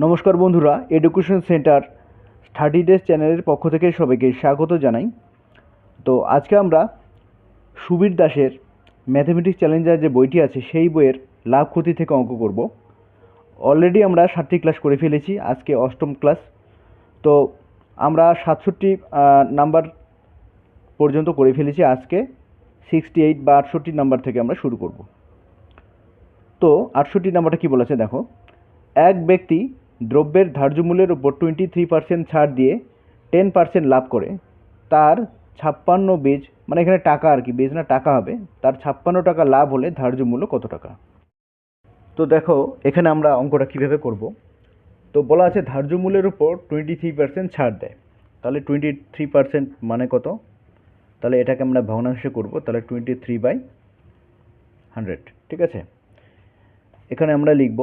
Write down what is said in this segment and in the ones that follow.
নমস্কার বন্ধুরা, education centre 30 days চ্যানেলের পক্ষ থেকে সবাইকে স্বাগত জানাই। তো আজকে আমরা সুবীর দাসের ম্যাথমেটিক্স চ্যালেঞ্জার যে বইটি আছে সেই বইয়ের লাভ ক্ষতি থেকে অঙ্ক করব। অলরেডি আমরা 7টি ক্লাস করে ফেলেছি, আজকে 8ম ক্লাস। তো আমরা 67 নাম্বার পর্যন্ত করে ফেলেছি, আজকে 68 বা 68 নাম্বার থেকে আমরা শুরু করব। তো 68 নাম্বারটা কী বলেছে দেখো, এক ব্যক্তি দ্রব্যের ধার্য মূল্যের উপর 23% ছাড় দিয়ে 10% লাভ করে। তার 56 বেজ, মানে এখানে টাকা আর কি, বেজ না টাকা হবে, তার 56 টাকা লাভ হলে ধার্য মূল্য কত টাকা? তো দেখো এখানে আমরা অঙ্কটা কিভাবে করব। তো বলা আছে ধার্য মূল্যের উপর 23% ছাড় দেয়, তাহলে 23% মানে কত? তাহলে এটাকে আমরা ভগ্নাংশে করব, তাহলে 23/100, ঠিক আছে। এখানে আমরা লিখব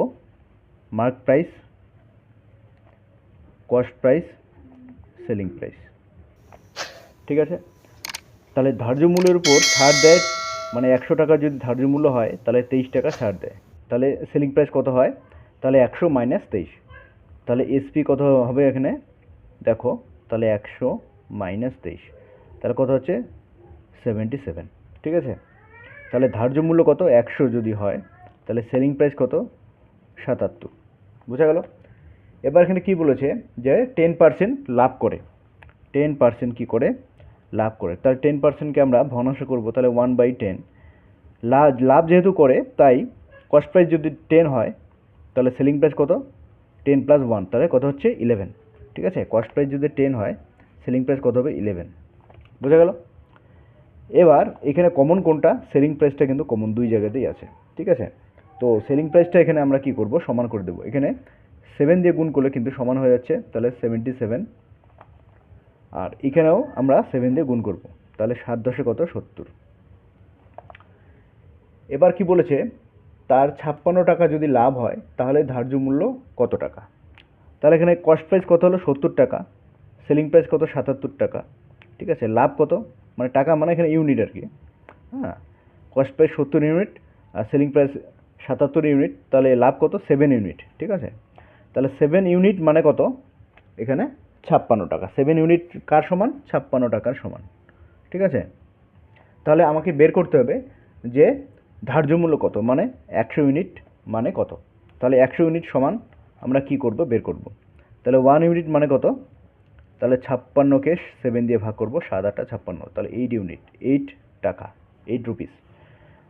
mark price, cost price, selling price, ঠিক আছে। তাহলে ধার্য মূল্যের উপর ছাড় দেয়, মানে 100 টাকা যদি ধার্য মূল্য হয় তাহলে 23 টাকা ছাড় দেয়। তাহলে সেলিং প্রাইস কত হয়? তাহলে 100 - 23, তাহলে এসপি কত হবে এখানে দেখো, তাহলে 100 - 23, তাহলে কত হচ্ছে 77, ঠিক আছে। তাহলে ধার্য মূল্য কত? 100 যদি হয় তাহলে সেলিং প্রাইস কত? 77, বোঝা গেল। এবার এখানে কি বলেছে যে 10% লাভ করে, 10% কি করে? লাভ করে। তাহলে 10%কে আমরা ভগ্নাংশ করব, তাহলে 1/10। লাভ যেহেতু করে তাই কস্ট প্রাইস যদি 10 হয় তাহলে সেলিং প্রাইস কত? 10 + 1, তাহলে কত হচ্ছে 11, ঠিক আছে। কস্ট প্রাইস যদি 10 হয় সেলিং প্রাইস কত হবে? 11, বোঝা গেল। এবার এখানে কমন কোনটা? সেলিং প্রাইসটা কিন্তু কমন দুই জায়গাতেই আছে, ঠিক আছে। তো সেলিং প্রাইসটা এখানে আমরা কি করব? সমান করে দেবো। এখানে 7 দিয়ে গুণ করলে কিন্তু সমান হয়ে যাচ্ছে, তাহলে 77, আর এখানেও আমরা 7 দিয়ে গুণ করব, তাহলে 7 × 10 কত? 70। এবার কি বলেছে, তার 56 টাকা যদি লাভ হয় তাহলে ধার্য মূল্য কত টাকা? তাহলে এখানে কস্ট প্রাইস কত হলো? 70 টাকা, সেলিং প্রাইস কত? 77 টাকা, ঠিক আছে। লাভ কত? মানে টাকা মানে এখানে ইউনিট আর কি, হ্যাঁ। কস্ট প্রাইস 70 ইউনিট আর সেলিং প্রাইস 77 ইউনিট, তাহলে লাভ কত? 7 ইউনিট, ঠিক আছে। তাহলে 7 ইউনিট মানে কত? এখানে 56 টাকা। 7 ইউনিট কার সমান? 56 টাকার সমান, ঠিক আছে। তাহলে আমাকে বের করতে হবে যে ধার্য মূল্য কত, মানে 100 ইউনিট মানে কত। তাহলে 100 ইউনিট সমান আমরা কি করব? বের করব। তাহলে 1 ইউনিট মানে কত? তাহলে 56কে 7 দিয়ে ভাগ করব, 7 × 8 = 56, তাহলে 8 ইউনিট, 8 টাকা, 8 রুপিস।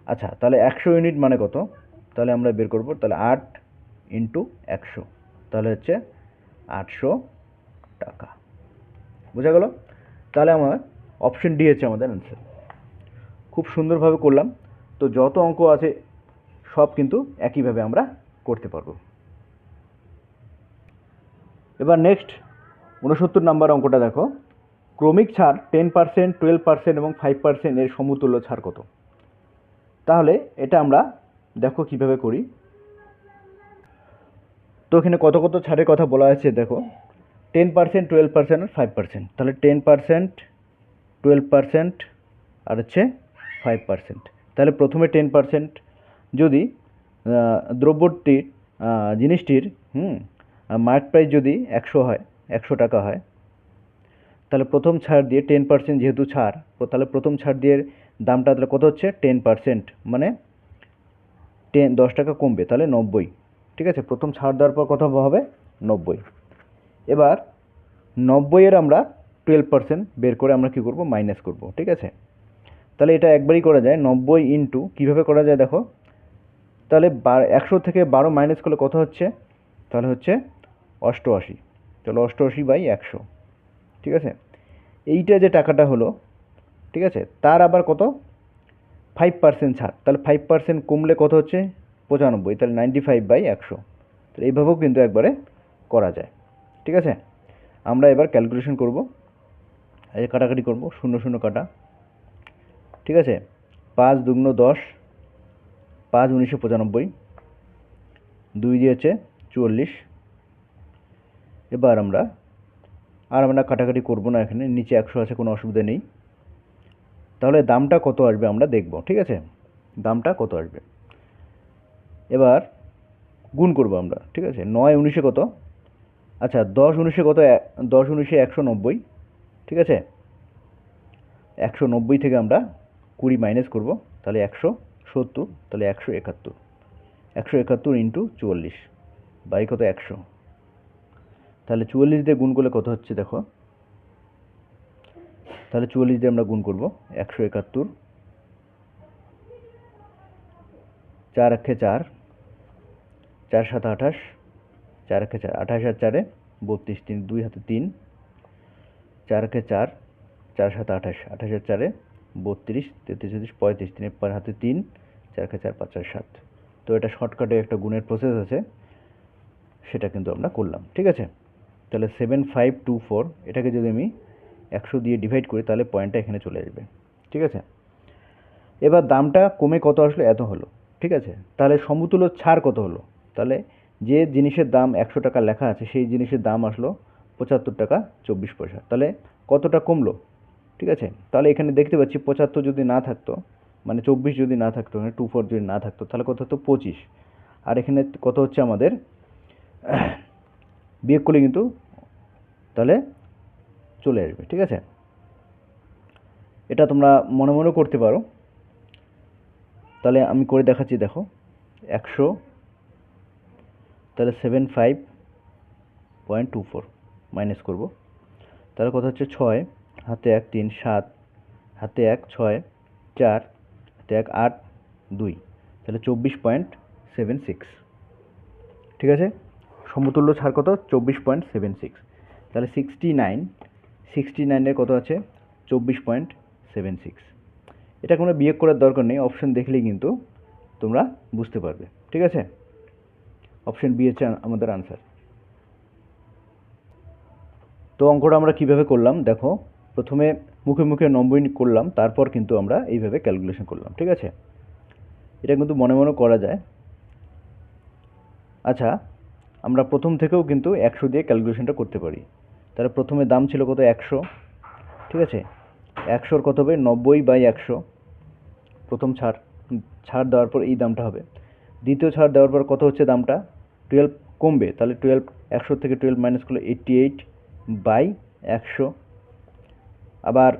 আচ্ছা, তাহলে 100 ইউনিট মানে কত? তাহলে আমরা বের করব, তাহলে 8 × 100, তাহলে হচ্ছে 800 টাকা, বোঝা গেল। তাহলে আমার অপশন ডি হচ্ছে আমাদের অ্যান্সার। খুব সুন্দরভাবে করলাম। তো যত অঙ্ক আছে সব কিন্তু একইভাবে আমরা করতে পারবো। এবার নেক্সট 69 নাম্বার অঙ্কটা দেখো, ক্রমিক ছাড় 10%, 12% এবং 5% এর সমতুল্য ছাড় কত? তাহলে এটা আমরা দেখো কিভাবে করি। তো এখানে কত কত ছাড়ের কথা বলা আছে দেখো, 10%, 12% আর 5%। তাহলে 10%, 12% আর হচ্ছে 5%। তাহলে প্রথমে 10% যদি দ্রব্যটির জিনিসটির মার্ক প্রাইস যদি 100 হয়, 100 টাকা হয়, তাহলে প্রথম ছাড় দিয়ে 10% যেহেতু ছাড়, তাহলে প্রথম ছাড় দিয়ে দামটা তাহলে কত হচ্ছে? 10%, মানে 10 টাকা কমবে, তাহলে 90, ঠিক আছে। প্রথম ছাড় দেওয়ার পর কত হবে? 90। এবার 90 এর আমরা 12% বের করে আমরা কী করব? মাইনাস করব, ঠিক আছে। তাহলে এটা একবারই করা যায়, 90 ইন্টু কীভাবে করা যায় দেখো, তাহলে 100 থেকে 12 মাইনাস করলে কত হচ্ছে? তাহলে হচ্ছে 88, তাহলে 88/100, ঠিক আছে। এইটা যে টাকাটা হলো, ঠিক আছে, তার আবার কত? 5% ছাড়, তাহলে 5% কমলে কত হচ্ছে? 95, তাহলে 95/100। তো এইভাবেও কিন্তু একবারে করা যায়, ঠিক আছে। আমরা এবার ক্যালকুলেশন করব, এই কাটাকাটি করব, 0 0 কাটা, ঠিক আছে। 5 × 2 = 10, 5 × 1995, 2 দিয়েছে 44। এবার আমরা কাটাকাটি করব না, এখানে নিচে 100 আছে, কোনো অসুবিধা নেই। তাহলে দামটা কত আসবে আমরা দেখব, ঠিক আছে, দামটা কত আসবে। এবার গুণ করব আমরা, ঠিক আছে। 9 × 19 কত? আচ্ছা 10 19 কত, 10 19 190, ঠিক আছে। 190 থেকে আমরা 20 মাইনাস করব, তাহলে 170, তাহলে 171, 171 ইন্টু 44 বাই কত 100, তাহলে 44 দিয়ে গুণ করলে কত হচ্ছে দেখো, তাহলে 44 দিয়ে আমরা গুণ করব 171, 4 একে 4, 4 7 28, 4 একে 4, 28 আর 4 32, 3 2 হাতে 3, 4 একে 4, 4 7 28, 28 আর 4 32, 33 34 35, 3 হাতে 3, 4 একে 4 5 আর 7। তো এটা শর্টকাটে একটা গুণের প্রসেস আছে, সেটা কিন্তু আমরা করলাম, ঠিক আছে। তাহলে 7524, এটাকে যদি আমি 100 দিয়ে ডিভাইড করি তাহলে পয়েন্টটা এখানে চলে আসবে, ঠিক আছে। এবার দামটা কমে কত আসলো, এত হলো, ঠিক আছে। তাহলে সমতুল্য ছাড় কত হলো, তাহলে যে জিনিসের দাম 100 টাকা লেখা আছে সেই জিনিসের দাম আসলো 75 টাকা 24 পয়সা, তাহলে কতটা কমলো, ঠিক আছে। তাহলে এখানে দেখতে পাচ্ছি 75 যদি না থাকতো, মানে 24 যদি না থাকতো, এখানে 24 যদি না থাকতো, তাহলে কত হতো 25, আর এখানে কত হচ্ছে আমাদের বিয়োগ করলে কিন্তু তাহলে চলে আসবে, ঠিক আছে। এটা তোমরা মনে মনে করতে পারো, তাহলে আমি করে দেখাচ্ছি, দেখো 100, তাহলে 75.24 মাইনাস করব, তাহলে কত হচ্ছে 6 হাতে 1 3 7, হাতে 1 6 4, হাতে 1 8 2, তাহলে 24.76, ঠিক আছে। সমতুল্য ছাড় কত 24.76, তাহলে 69 এর কত আছে 24.76। এটা কোনো বিয়োগ করার দরকার নেই, অপশন দেখলেই কিন্তু তোমরা বুঝতে পারবে, ঠিক আছে। অপশন বি হচ্ছে আমাদের আনসার। তো অঙ্কটা আমরা কিভাবে করলাম দেখো, প্রথমে মুখে মুখে 90 করলাম, তারপর কিন্তু আমরা এইভাবে ক্যালকুলেশন করলাম, ঠিক আছে। এটা কিন্তু মনে মনে করা যায়। আচ্ছা, আমরা প্রথম থেকেও কিন্তু 100 দিয়ে ক্যালকুলেশনটা করতে পারি। তাহলে প্রথমে দাম ছিল কত 100, ঠিক আছে। 100 কত হবে 90/100, প্রথম ছাড়, ছাড় দেওয়ার পর এই দামটা হবে। দ্বিতীয় ছাড় দেওয়ার পর কত হচ্ছে দামটা 12 কমবে, তাহলে 12, 100 থেকে 12 মাইনাস করলে 88/100, আবার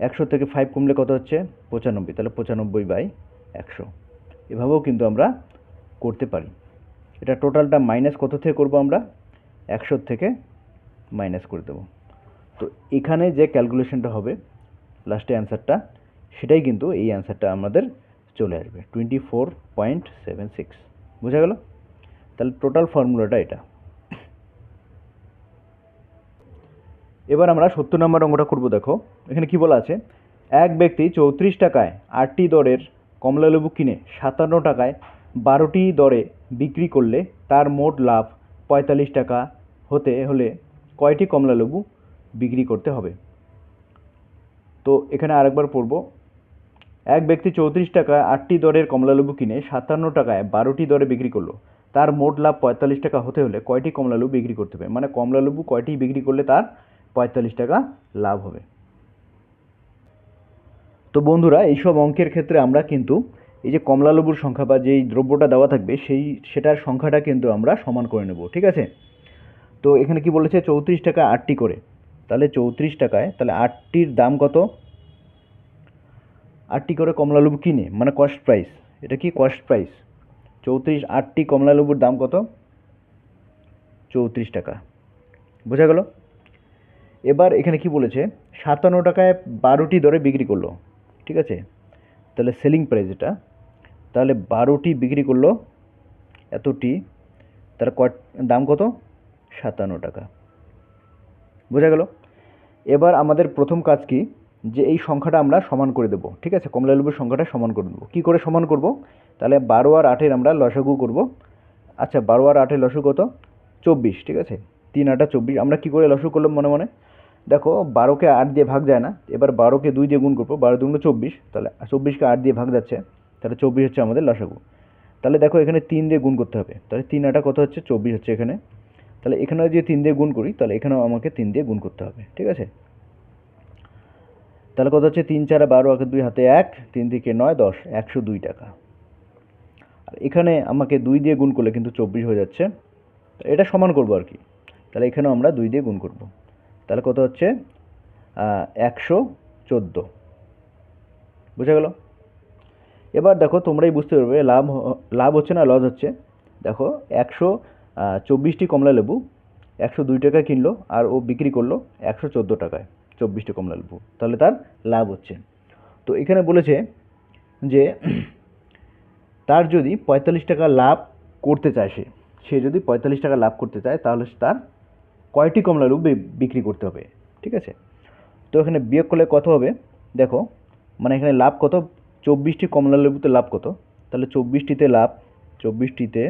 100 থেকে 5 কমলে কত হচ্ছে 95, তাহলে 95/100। এভাবেও কিন্তু আমরা করতে পারি। এটা টোটালটা মাইনাস কত থেকে করব আমরা 100 থেকে মাইনাস করে দেব। তো এখানে যে ক্যালকুলেশনটা হবে লাস্টে অ্যান্সারটা, সেটাই কিন্তু এই অ্যান্সারটা আমাদের চলে আসবে 24.76, বোঝা গেল। তাহলে টোটাল ফর্মুলাটা এটা। এবার আমরা 70 নম্বর অঙ্কটা করব। দেখো এখানে কি বলা আছে, এক ব্যক্তি 34 টাকায় 8টি দরের কমলালেবু কিনে 57 টাকায় 12টি দরে বিক্রি করলে তার মোট লাভ 45 টাকা হতে হলে কয়টি কমলালেবু বিক্রি করতে হবে। তো এখানে আরেকবার পড়ব, এক ব্যক্তি 34 টাকায় 8টি দরের কমলালেবু কিনে 57 টাকায় 12টি দরে বিক্রি করলো, তার মোট লাভ 45 টাকা হতে হলে কয়টি কমলালেবু বিক্রি করতে হবে, মানে কমলালেবু কয়টি বিক্রি করলে তার 45 টাকা লাভ হবে। তো বন্ধুরা এইসব অঙ্কের ক্ষেত্রে আমরা কিন্তু এই যে কমলালেবুর সংখ্যা বা যেই দ্রব্যটা দেওয়া থাকবে সেটার সংখ্যাটা কিন্তু আমরা সমান করে নেব, ঠিক আছে। তো এখানে কি বলেছে 34 টাকা 8টি করে, তাহলে 34 টাকায় তাহলে 8টির দাম কত, 8টি করে কমলালেবু কিনে মানে কস্ট প্রাইস, এটা কি কস্ট প্রাইস 34, 8টি কমলালেবুর দাম কত 34 টাকা, বোঝা গেল। এবার এখানে কি বলেছে 57 টাকায় 12টি দরে বিক্রি করলো, ঠিক আছে। তাহলে সেলিং প্রাইস এটা, তাহলে 12টি বিক্রি করলো এতটি, তার দাম কত 57 টাকা, বোঝা গেল। এবার আমাদের প্রথম কাজ কি, যে এই সংখ্যাটা আমরা সমান করে দেবো, ঠিক আছে। কমলালেবুর সংখ্যাটা সমান করে দেবো, কী করে সমান করব, তাহলে 12 আর 8-এর আমরা লসাগু করব। আচ্ছা 12 আর 8-এর লসাগু কত 24, ঠিক আছে। 3 8 24, আমরা কী করে লসাগু করলাম মনে মনে, দেখো 12কে 8 দিয়ে ভাগ যায় না, এবার 12কে 2 দিয়ে গুণ করবো, 12 2 24, তাহলে 24কে 8 দিয়ে ভাগ যাচ্ছে, তাহলে 24 হচ্ছে আমাদের লসাগু। তাহলে দেখো এখানে 3 দিয়ে গুণ করতে হবে, তাহলে 3 8 কত হচ্ছে 24 হচ্ছে এখানে, তাহলে এখানেও যদি 3 দিয়ে গুণ করি তাহলে এখানেও আমাকে 3 দিয়ে গুণ করতে হবে, ঠিক আছে। তাহলে কত হচ্ছে 3 4 12, 1 2 হাতে 1, 3 থেকে 9 10, 102 টাকা। আর এখানে আমাকে 2 দিয়ে গুণ করলে কিন্তু 24 হয়ে যাচ্ছে, এটা সমান করব আর কি। তাহলে এখানেও আমরা 2 দিয়ে গুণ করব। তাহলে কত হচ্ছে 114। বুঝা গেল? এবার দেখো তোমরাই বুঝতে পারবে লাভ হচ্ছে না লস হচ্ছে। দেখো 124টি কমলা লেবু 102 টাকায় কিনলো আর ও বিক্রি করলো 114 টাকায় 24টি কমলা লেবু, তাহলে তার লাভ হচ্ছে। তো এখানে বলেছে যে তার যদি 45 টাকা লাভ করতে চায়, সে যদি 45 টাকা লাভ করতে চায় তাহলে তার কয়টি কমলা লেবু বিক্রি করতে হবে। ঠিক আছে, তো এখানে বিয়োগ করলে কত হবে দেখো, মানে এখানে লাভ কত, 24টি কমলা লেবুতে লাভ কত, তাহলে 24টিতে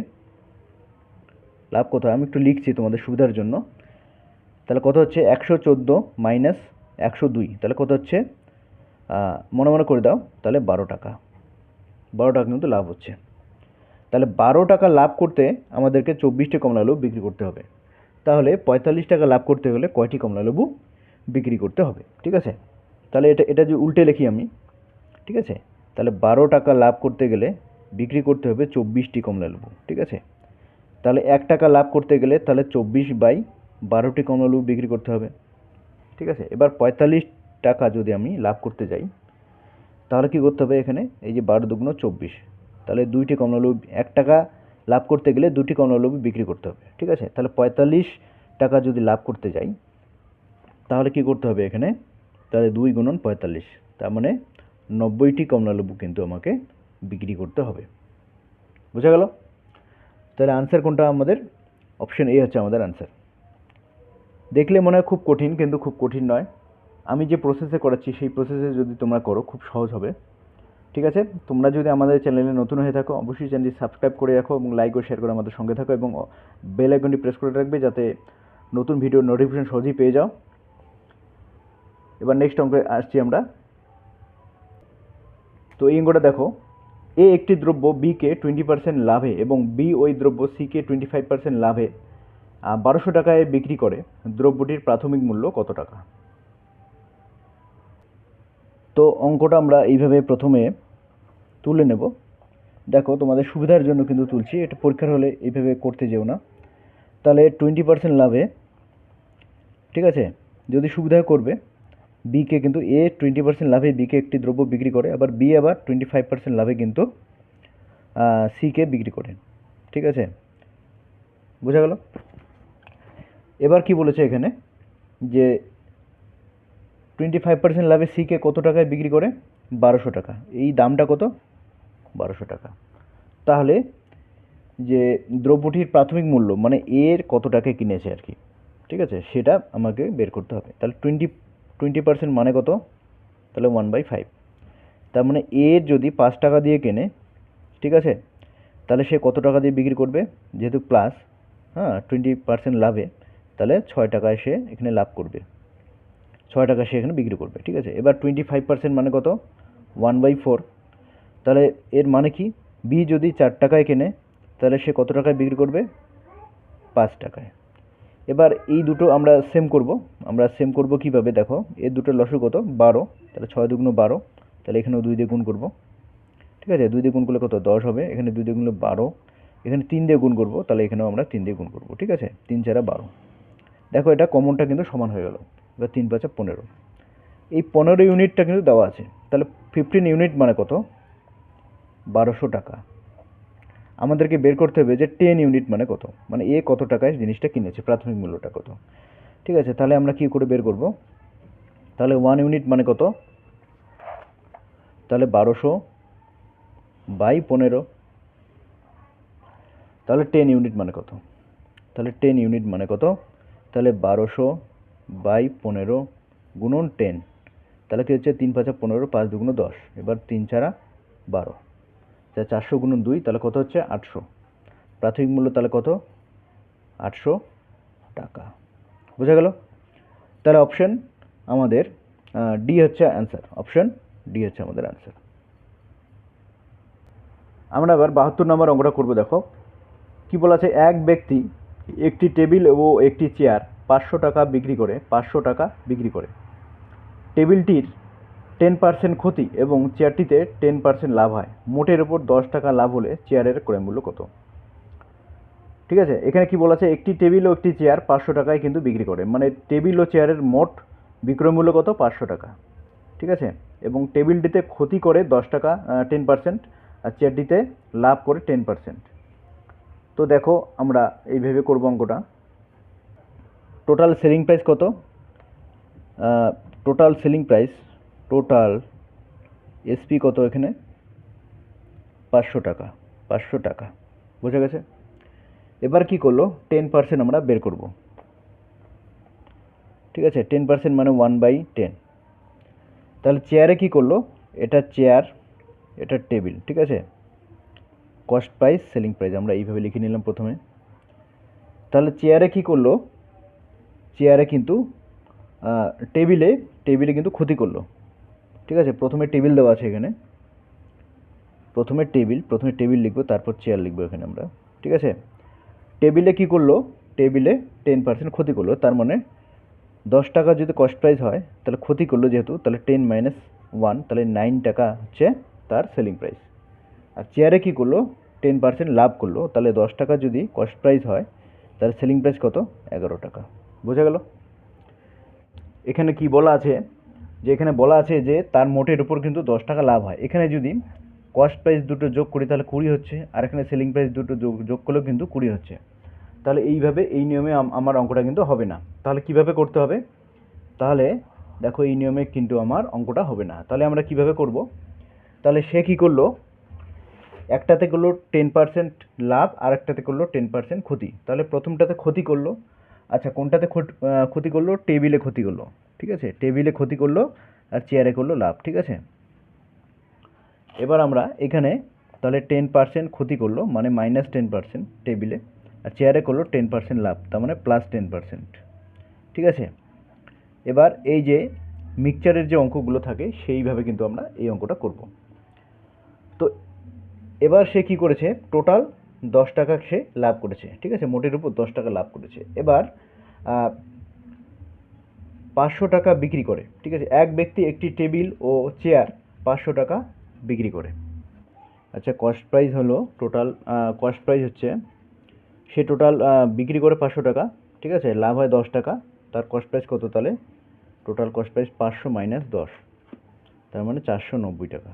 লাভ কত আমি একটু লিখছি তোমাদের সুবিধার জন্য। তাহলে কত হচ্ছে 114 মাইনাস 102, তাহলে কত হচ্ছে মনে মনে করে দাও, তাহলে 12 টাকা। 12 টাকা কিন্তু লাভ হচ্ছে। তাহলে 12 টাকা লাভ করতে আমাদেরকে 24টি কমলা লেবু বিক্রি করতে হবে। তাহলে 45 টাকা লাভ করতে হলে কয়টি কমলা লেবু বিক্রি করতে হবে। ঠিক আছে, তাহলে এটা যদি উল্টে লিখি আমি, ঠিক আছে, তাহলে 12 টাকা লাভ করতে গেলে বিক্রি করতে হবে 24টি কমলা লেবু। ঠিক আছে, তাহলে 1 টাকা লাভ করতে গেলে তাহলে 24/12টি কমলা লেবু বিক্রি করতে হবে। ঠিক আছে, এবার 45 টাকা যদি আমি লাভ করতে যাই তাহলে কি করতে হবে, এখানে এই যে 12 দুগুণ 24, তাহলে 2টি কমলা লেবু 1 টাকা লাভ করতে গেলে 2টি কমলা লেবু বিক্রি করতে হবে। ঠিক আছে, তাহলে 45 টাকা যদি লাভ করতে যাই তাহলে কি করতে হবে এখানে, তাহলে 2 গুণন 45, তার মানে 90টি কমলা লেবু কিন্তু আমাকে বিক্রি করতে হবে। বুঝা গেল? তাহলে আনসার কোনটা আমাদের, অপশন এ হচ্ছে আমাদের আনসার। দেখলে মনে হয় খুব কঠিন, কিন্তু খুব কঠিন নয়। আমি যে প্রসেসে করাচ্ছি সেই প্রসেসে যদি তোমরা করো খুব সহজ হবে। ঠিক আছে, তোমরা যদি আমাদের চ্যানেলে নতুন হয়ে থাকো অবশ্যই চ্যানেলটি সাবস্ক্রাইব করে রাখো এবং লাইক ও শেয়ার করে আমাদের সঙ্গে থাকো এবং বেল আইকনটি প্রেস করে রাখবে যাতে নতুন ভিডিওর নোটিফিকেশন সহজেই পেয়ে যাও। এবার নেক্সট অঙ্কে আসছি আমরা। তো এই অঙ্কটা দেখো, এ একটি দ্রব্য বিকে 20% লাভে এবং বি ওই দ্রব্য সিকে 25% লাভে 1200 টাকায় বিক্রি করে, দ্রব্যটির প্রাথমিক মূল্য কত টাকা? তো অঙ্কটা আমরা এইভাবে প্রথমে তুলে নেব। দেখো তোমাদের সুবিধার জন্য কিন্তু তুলছি, এটা পরীক্ষার হলে এইভাবে করতে যেও না। তাহলে 20% লাভে, ঠিক আছে, যদি সুবিধা করবে বিকে, কিন্তু এ 20% লাভে বিকে একটি দ্রব্য বিক্রি করে, আবার বি আবার 25% লাভে কিন্তু সিকে বিক্রি করে। ঠিক আছে, বোঝা গেল? এবার কি বলেছে এখানে যে 25% লাভে সিকে কত টাকায় বিক্রি করে, 1200 টাকা। এই দামটা কত, 1200 টাকা। তাহলে যে দ্রব্যটির প্রাথমিক মূল্য মানে এর কত টাকায় কিনেছে আর কি, ঠিক আছে, সেটা আমাকে বের করতে হবে। তাহলে 20% মানে কত, তাহলে 1/5। তার মানে এর যদি 5 টাকা দিয়ে কেনে, ঠিক আছে, তাহলে সে কত টাকা দিয়ে বিক্রি করবে, যেহেতু প্লাস, হ্যাঁ 20% লাভে, তাহলে 6 টাকায় সে এখানে লাভ করবে, 6 টাকা সে এখানে বিক্রি করবে। ঠিক আছে, এবার 25% মানে কত, 1/4। তাহলে এর মানে কি, বি যদি 4 টাকায় কেনে তাহলে সে কত টাকায় বিক্রি করবে, 5 টাকায়। এবার এই দুটো আমরা সেম করব কিভাবে, দেখো এর দুটো লসগু কত, 12, তাহলে 6 দুগুণ 12, তাহলে এখানেও 2 দিয়ে গুণ করব। ঠিক আছে, 2 দিয়ে গুণ করলে কত, 10 হবে, এখানে 2 দিয়ে গুণ করলে 12, এখানে 3 দিয়ে গুণ করব, তাহলে এখানেও আমরা 3 দিয়ে গুণ করব। ঠিক আছে, 3 4 12। দেখো এটা কমনটা কিন্তু সমান হয়ে গেল। এবার 3 5 15, এই 15 ইউনিটটা কিন্তু দেওয়া আছে, তাহলে 15 ইউনিট মানে কত, 1200 টাকা। আমাদেরকে বের করতে হবে যে 10 ইউনিট মানে কত, মানে এ কত টাকায় জিনিসটা কিনেছে, প্রাথমিক মূল্যটা কত। ঠিক আছে, তাহলে আমরা কি করে বের করব, তাহলে 1 ইউনিট মানে কত, তাহলে 1200/15, তাহলে 10 ইউনিট মানে কত, তাহলে 10 ইউনিট মানে কত, তাহলে 1200/15 গুণন 10, তাহলে কি হচ্ছে 3 5 15, 5 দুগুণ 10, এবার 3 4 12, তাহলে 400 গুণন 2, তাহলে কত হচ্ছে 800। প্রাথমিক মূল্য তাহলে কত, 800 টাকা। বোঝা গেল? তাহলে অপশন আমাদের ডি হচ্ছে অ্যান্সার, অপশন ডি হচ্ছে আমাদের অ্যান্সার। আমরা এবার 72 নম্বর অঙ্কটা করব। দেখো কি বলা আছে, এক ব্যক্তি একটি টেবিল ও একটি চেয়ার 500 টাকা বিক্রি করে। টেবিলটির 10% ক্ষতি এবং চেয়ারটিতে 10% লাভ হয়, মোটের উপর 10 টাকা লাভ হলে চেয়ারের ক্রয় মূল্য কত? ঠিক আছে, এখানে কি বলা আছে, একটি টেবিল ও একটি চেয়ার 500 টাকায় কিন্তু বিক্রি করে, মানে টেবিল ও চেয়ারের মোট বিক্রয় মূল্য কত, 500 টাকা। ঠিক আছে, এবং টেবিলটিতে ক্ষতি করে 10 টাকা, 10%, আর চেয়ারটিতে লাভ করে 10%। তো দেখো আমরা এইভাবে করবো অঙ্কটা। টোটাল সেলিং প্রাইস কত, total selling price, total SP কত এখানে, 500 টাকা, 500 টাকা, বোঝা গেছে। এবার কি করলো, 10% আমরা বের করব। ঠিক আছে, 10% মানে 1/10। তাহলে চেয়ারে কি করলো, এটা চেয়ার, এটা টেবিল, ঠিক আছে, কস্ট প্রাইস সেলিং প্রাইস আমরা এইভাবে লিখে নিলাম প্রথমে। তাহলে চেয়ারে কি করলো, চেয়ারে কিন্তু টেবিলে টেবিলে কিন্তু ক্ষতি করলো। ঠিক আছে, প্রথমে টেবিল দেওয়া আছে এখানে, প্রথমে টেবিল লিখবো, তারপর চেয়ার লিখবো এখানে আমরা। ঠিক আছে, টেবিলে কি করলো, টেবিলে 10% ক্ষতি করলো, তার মানে 10 টাকা যদি কস্ট প্রাইস হয়, তাহলে ক্ষতি করলো যেহেতু, তাহলে 10 - 1, তাহলে 9 টাকা হচ্ছে তার সেলিং প্রাইস। আর চেয়ারে কি করলো, 10% লাভ করলো, তাহলে 10 টাকা যদি কস্ট প্রাইস হয়, তাহলে সেলিং প্রাইস কত, 11 টাকা। বোঝা গেল। এখানে কি বলা আছে, যে এখানে বলা আছে যে তার মোটের উপর কিন্তু 10 টাকা লাভ হয়। এখানে যদি কস্ট প্রাইস দুটো যোগ করি তাহলে 20 হচ্ছে, আর এখানে সেলিং প্রাইস দুটো যোগ করলেও কিন্তু 20 হচ্ছে। তাহলে এইভাবে, এই নিয়মে আমার অঙ্কটা কিন্তু হবে না। তাহলে কিভাবে করতে হবে, তাহলে দেখো এই নিয়মে কিন্তু আমার অঙ্কটা হবে না। তাহলে আমরা কিভাবে করব, তাহলে সে কি করলো, একটাতে করলো 10% লাভ, আর একটাতে করলো 10% ক্ষতি। তাহলে প্রথমটাতে ক্ষতি করলো, আচ্ছা কোনটাতে ক্ষতি করলো, টেবিলে ক্ষতি করলো। ঠিক আছে, টেবিলে ক্ষতি করলো, আর চেয়ারে করলো লাভ। ঠিক আছে, এবার আমরা এখানে তাহলে 10% ক্ষতি করলো, মানে -10% টেবিলে, আর চেয়ারে করলো 10% লাভ, তার মানে +10%। ঠিক আছে, এবার এই যে মিক্সচারের যে অঙ্কগুলো থাকে সেইভাবে কিন্তু আমরা এই অঙ্কটা করব। তো এবার সে কি করেছে, টোটাল 10 টাকা সে লাভ করেছে। ঠিক আছে, মোটের উপর 10 টাকা লাভ করেছে। এবার 500 টাকা বিক্রি করে। ঠিক আছে, এক ব্যক্তি একটি টেবিল ও চেয়ার 500 টাকা বিক্রি করে। আচ্ছা, কস্ট প্রাইস হলো টোটাল, কস্ট প্রাইস হচ্ছে, সে টোটাল বিক্রি করে 500 টাকা। ঠিক আছে, লাভ হয় 10 টাকা, তার কস্ট প্রাইস কত, তাহলে টোটাল কস্ট প্রাইস 500 - 10, তার মানে 490 টাকা।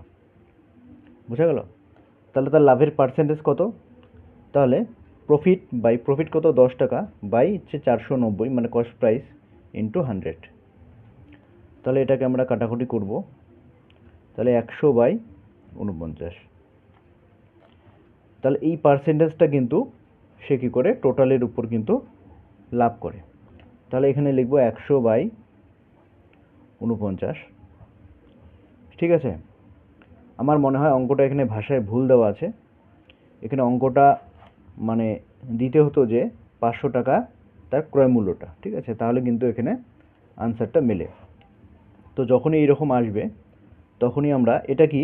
বোঝা গেল। তাহলে তার লাভের পার্সেন্টেজ কত, তাহলে প্রফিট কত, 10 টাকা বাই হচ্ছে 490, মানে কস্ট প্রাইস ইন্টু 100। তাহলে এটাকে আমরা কাটাকুটি করব, তাহলে 100/49। তাহলে এই পার্সেন্টেজটা কিন্তু সে কী করে, টোটালের উপর কিন্তু লাভ করে। তাহলে এখানে লিখব 100/49। ঠিক আছে, আমার মনে হয় অঙ্কটা এখানে ভাষায় ভুল দেওয়া আছে। এখানে অঙ্কটা মানে দিতে হতো যে 500 টাকা তার ক্রয় মূল্যটা। ঠিক আছে, তাহলে কিন্তু এখানে আনসারটা মেলে। তো যখনই এইরকম আসবে তখনই আমরা, এটা কি,